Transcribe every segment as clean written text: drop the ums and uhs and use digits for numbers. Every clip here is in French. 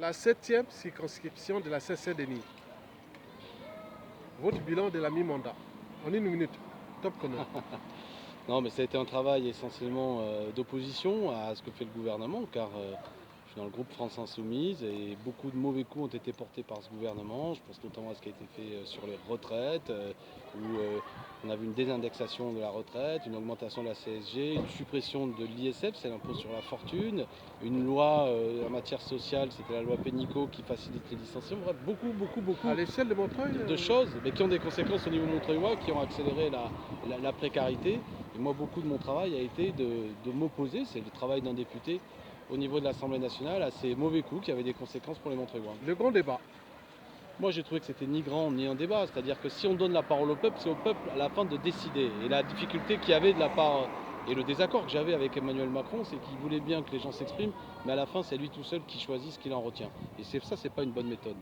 La 7e circonscription de la Seine-Saint-Denis. Votre bilan de la mi-mandat. En une minute. Top chrono. Non, mais ça a été un travail essentiellement d'opposition à ce que fait le gouvernement, car je suis dans le groupe France Insoumise et beaucoup de mauvais coups ont été portés par ce gouvernement. Je pense notamment à ce qui a été fait sur les retraites, où on a vu une désindexation de la retraite, une augmentation de la CSG, une suppression de l'ISF, c'est l'impôt sur la fortune, une loi en matière sociale, c'était la loi Pénicaud qui facilite les licenciements. Bref, beaucoup À l'échelle de Montreuil de choses, mais qui ont des conséquences au niveau montreuillois, qui ont accéléré la précarité. Et moi, beaucoup de mon travail a été de m'opposer, c'est le travail d'un député au niveau de l'Assemblée nationale, à ces mauvais coups qui avaient des conséquences pour les Montreuillois. Le grand débat. Moi, j'ai trouvé que c'était ni grand ni un débat, c'est-à-dire que si on donne la parole au peuple, c'est au peuple à la fin de décider. Et la difficulté qu'il y avait de la part, et le désaccord que j'avais avec Emmanuel Macron, c'est qu'il voulait bien que les gens s'expriment, mais à la fin, c'est lui tout seul qui choisit ce qu'il en retient. Et ça, c'est pas une bonne méthode.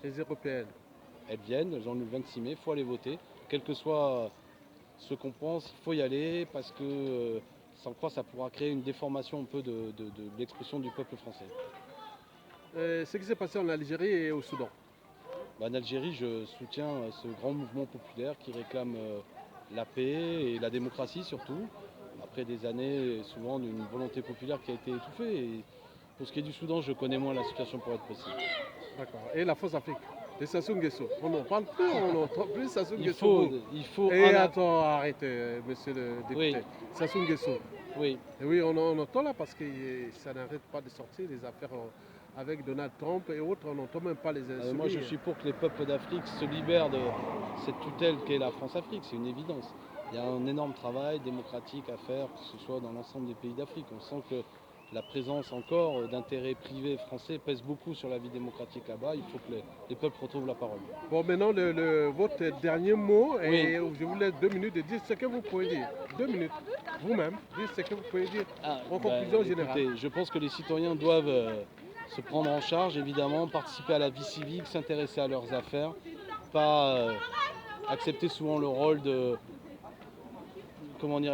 Les européennes. Elles viennent, elles ont le 26 mai, il faut aller voter, quel que soit ce qu'on pense, il faut y aller parce que sans quoi ça pourra créer une déformation un peu de l'expression du peuple français. Ce qui s'est passé en Algérie et au Soudan. En Algérie, je soutiens ce grand mouvement populaire qui réclame la paix et la démocratie surtout, après des années souvent d'une volonté populaire qui a été étouffée. Et pour ce qui est du Soudan, je connais moins la situation pour être précis. D'accord. Et la France Afrique. Les Sassou Nguesso. On n'en parle plus, on n'entend plus Sassou Nguesso. Il faut Et attends, arrêtez, monsieur le député. Oui. Sassou Nguesso. Oui. Et oui, on entend là parce que ça n'arrête pas de sortir, les affaires avec Donald Trump et autres, on n'entend même pas les insulter. Moi, je suis pour que les peuples d'Afrique se libèrent de cette tutelle qu'est la France-Afrique, c'est une évidence. Il y a un énorme travail démocratique à faire, que ce soit dans l'ensemble des pays d'Afrique. On sent que la présence encore d'intérêts privés français pèse beaucoup sur la vie démocratique là-bas. Il faut que les peuples retrouvent la parole. Bon, maintenant, votre dernier mot, Oui. et je vous laisse 2 minutes de dire ce que vous pouvez dire. 2 minutes, vous-même, dire ce que vous pouvez dire en conclusion générale. Écoutez, je pense que les citoyens doivent se prendre en charge, évidemment, participer à la vie civique, s'intéresser à leurs affaires, pas accepter souvent le rôle de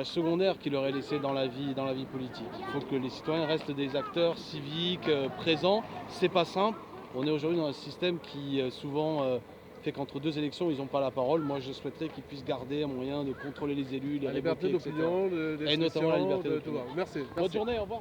secondaire qui leur est laissé dans la vie politique. Il faut que les citoyens restent des acteurs civiques présents. C'est pas simple. On est aujourd'hui dans un système qui souvent fait qu'entre 2 élections, ils n'ont pas la parole. Moi, je souhaiterais qu'ils puissent garder un moyen de contrôler les élus, les La liberté révoquer, etc. d'opinion, Et notamment la liberté de d'opinion. Merci. Bonne journée, au revoir.